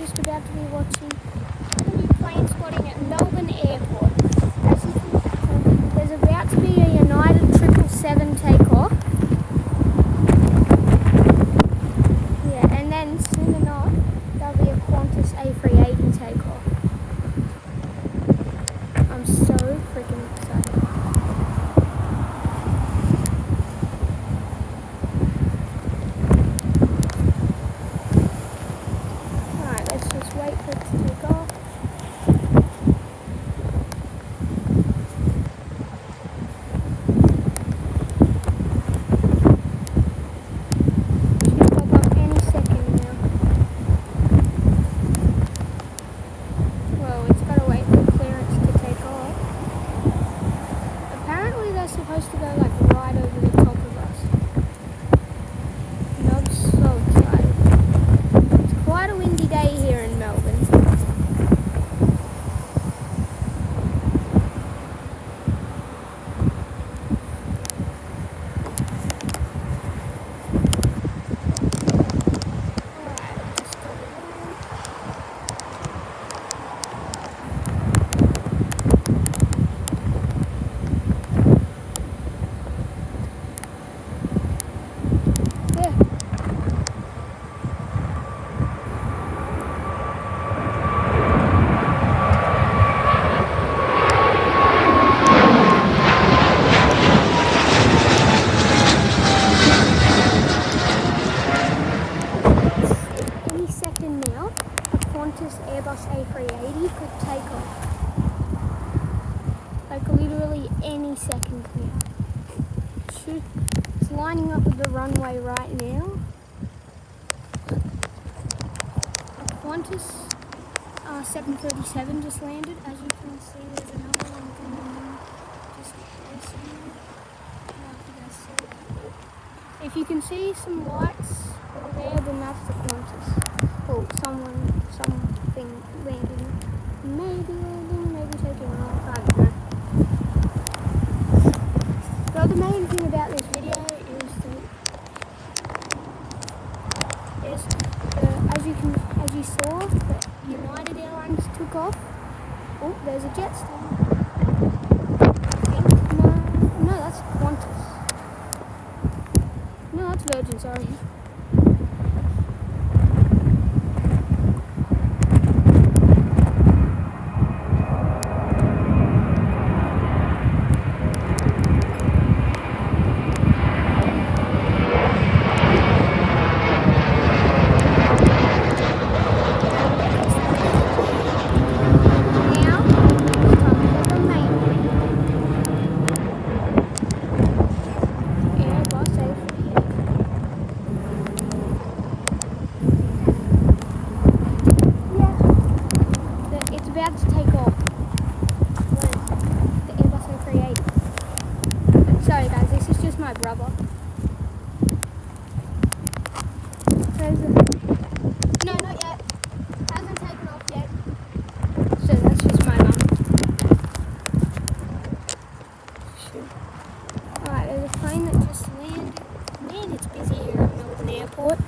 just about to be watching a new plane spotting at Melbourne Airport. As you can see, there's about to be a United 777 takeoff. Yeah, and then soon enough, there'll be a Qantas A380 takeoff. I'm so freaking excited. Just wait for it to take off. Should pop up any second now. Well, it's got to wait for clearance to take off. Apparently they're supposed to go like right over the top of us. And I'm so excited. It's quite a windy day here in Melbourne. Now, a Qantas Airbus A380 could take off. Like literally any second now. It's lining up with the runway right now. A Qantas 737 just landed. As you can see, there's another one coming in just recently. If you can see some lights there, then that's the Qantas. Well, something landing, maybe taking off, I don't know. Well, the main thing about this video is as you saw, the United Airlines took off. Oh, there's a Jetstar. I think, no, that's Qantas. No, that's Virgin, sorry. About to take off. The Airbus A380. Sorry guys, this is just my brother. No, not yet. Hasn't taken off yet. So that's just my mum. Alright, there's a plane that just landed. Man, it's busy here at Melbourne Airport.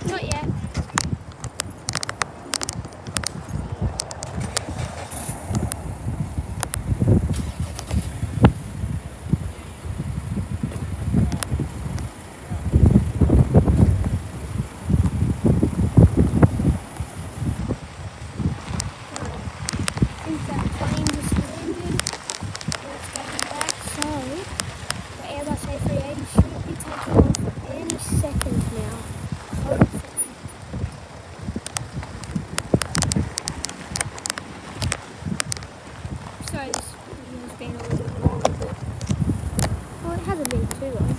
Not yet. Since that plane just landed, let's get it back. So, the Airbus A380 should be taking off any second now. Hopefully. Sorry, this video has been a little long, but well, it hasn't been too long.